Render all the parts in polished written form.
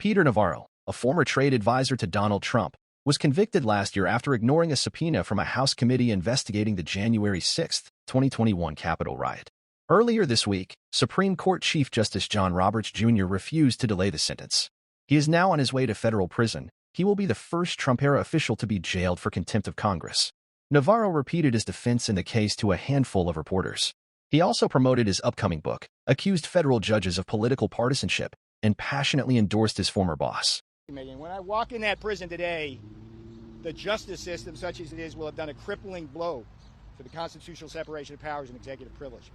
Peter Navarro, a former trade advisor to Donald Trump, was convicted last year after ignoring a subpoena from a House committee investigating the January 6, 2021 Capitol riot. Earlier this week, Supreme Court Chief Justice John Roberts Jr. refused to delay the sentence. He is now on his way to federal prison. He will be the first Trump-era official to be jailed for contempt of Congress. Navarro repeated his defense in the case to a handful of reporters. He also promoted his upcoming book, accused federal judges of political partisanship, and passionately endorsed his former boss. When I walk in that prison today, the justice system, such as it is, will have done a crippling blow to the constitutional separation of powers and executive privilege.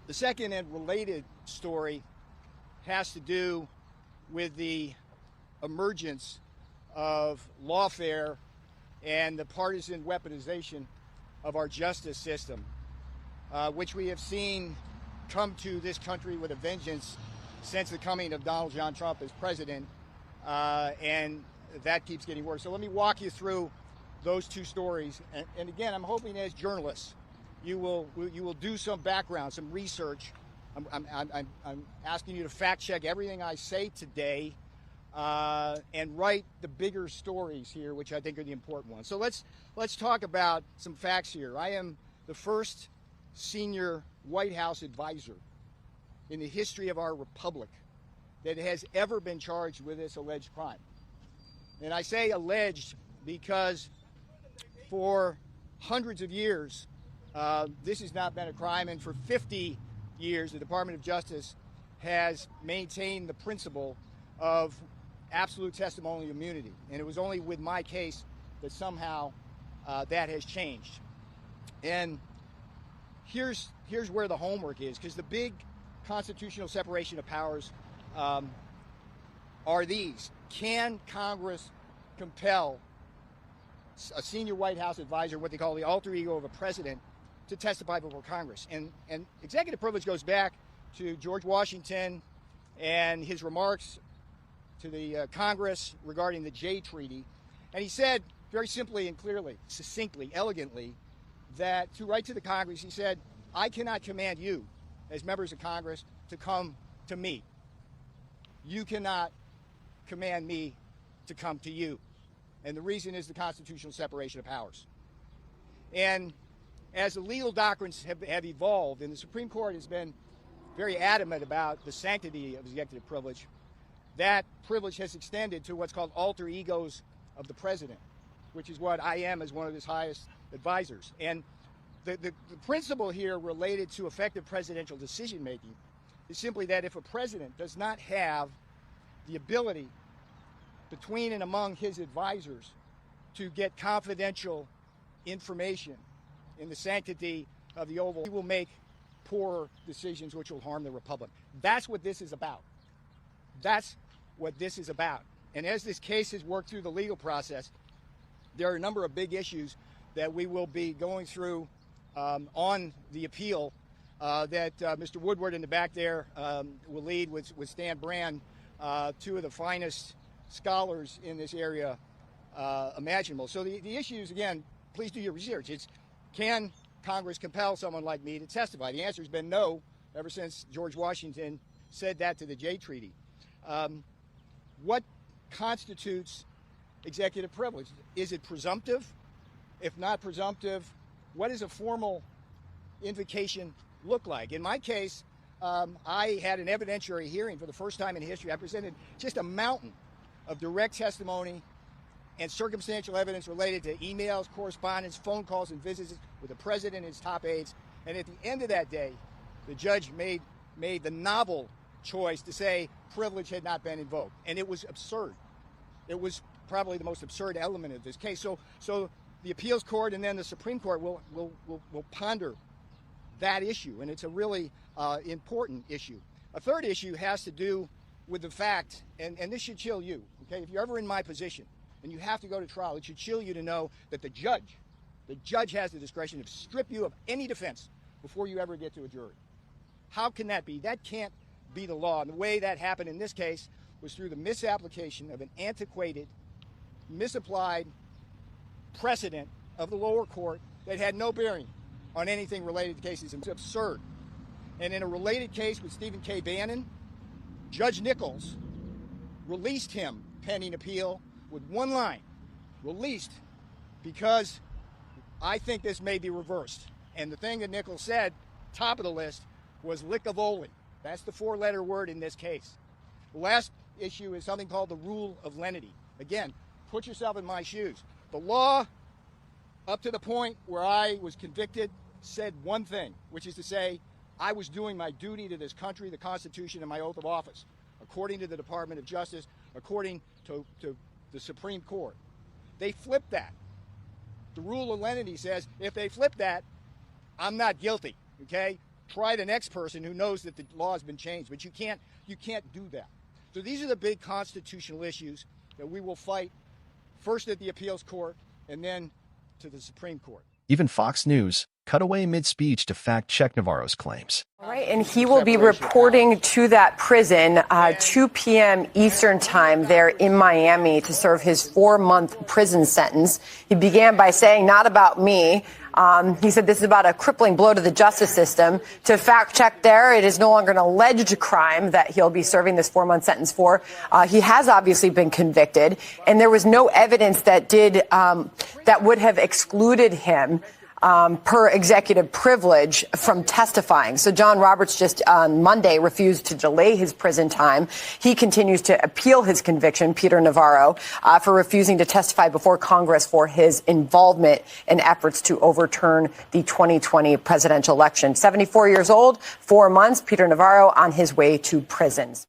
The second and related story has to do with the emergence of lawfare and the partisan weaponization of our justice system, which we have seen come to this country with a vengeance since the coming of Donald John Trump as president, and that keeps getting worse. So let me walk you through those two stories. And again, I'm hoping as journalists, you will do some background, some research. I'm asking you to fact check everything I say today, and write the bigger stories here, which I think are the important ones. So let's talk about some facts here. I am the first senior White House advisor in the history of our republic that has ever been charged with this alleged crime. And I say alleged because for hundreds of years, this has not been a crime, and for 50 years, the Department of Justice has maintained the principle of absolute testimonial immunity. And it was only with my case that somehow that has changed. And here's where the homework is, because the big constitutional separation of powers are these. Can Congress compel a senior White House advisor, what they call the alter ego of a president, to testify before Congress? And executive privilege goes back to George Washington and his remarks to the Congress regarding the Jay Treaty. And he said very simply and clearly, succinctly, elegantly, that to write to the Congress, he said, I cannot command you as members of Congress to come to me. You cannot command me to come to you. And the reason is the constitutional separation of powers. And as the legal doctrines have evolved, and the Supreme Court has been very adamant about the sanctity of executive privilege, that privilege has extended to what's called alter egos of the president, which is what I am as one of his highest advisors. And the principle here related to effective presidential decision-making is simply that if a president does not have the ability between and among his advisors to get confidential information in the sanctity of the Oval, he will make poor decisions which will harm the republic. That's what this is about. That's what this is about. And as this case has worked through the legal process, there are a number of big issues that we will be going through on the appeal that Mr. Woodward in the back there will lead with Stan Brand, two of the finest scholars in this area imaginable. So the issues, again, please do your research. It's, can Congress compel someone like me to testify? The answer has been no, ever since George Washington said that to the Jay Treaty. What constitutes executive privilege? Is it presumptive? If not presumptive, what does a formal invocation look like? In my case, I had an evidentiary hearing for the first time in history. I presented just a mountain of direct testimony and circumstantial evidence related to emails, correspondence, phone calls, and visits with the president and his top aides. And at the end of that day, the judge made the novel choice to say privilege had not been invoked. And it was absurd. It was probably the most absurd element of this case. So the appeals court and then the Supreme Court will ponder that issue, and it's a really important issue. A third issue has to do with the fact, and this should chill you, okay? If you're ever in my position and you have to go to trial, it should chill you to know that the judge has the discretion to strip you of any defense before you ever get to a jury. How can that be? That can't be the law. And the way that happened in this case was through the misapplication of an antiquated, misapplied precedent of the lower court that had no bearing on anything related to cases. It's absurd. And in a related case with Stephen K. Bannon, Judge Nichols released him pending appeal with one line, released because I think this may be reversed. And the thing that Nichols said, top of the list, was licavoli. That's the four-letter word in this case. The last issue is something called the rule of lenity. Again, put yourself in my shoes. The law, up to the point where I was convicted, said one thing, which is to say, I was doing my duty to this country, the Constitution, and my oath of office, according to the Department of Justice, according to the Supreme Court. They flipped that. The rule of lenity says, if they flip that, I'm not guilty, okay? Try the next person who knows that the law has been changed, but you can't do that. So these are the big constitutional issues that we will fight first at the appeals court and then to the Supreme Court. Even Fox News cut away mid-speech to fact-check Navarro's claims. All right, and he will be reporting to that prison 2 p.m. Eastern time there in Miami to serve his 4-month prison sentence. He began by saying, not about me. He said this is about a crippling blow to the justice system. To fact check there, it is no longer an alleged crime that he'll be serving this 4-month sentence for. He has obviously been convicted, and there was no evidence that that would have excluded him per executive privilege from testifying. So John Roberts just on Monday refused to delay his prison time. He continues to appeal his conviction, Peter Navarro, for refusing to testify before Congress for his involvement in efforts to overturn the 2020 presidential election. 74 years old, 4 months, Peter Navarro on his way to prisons.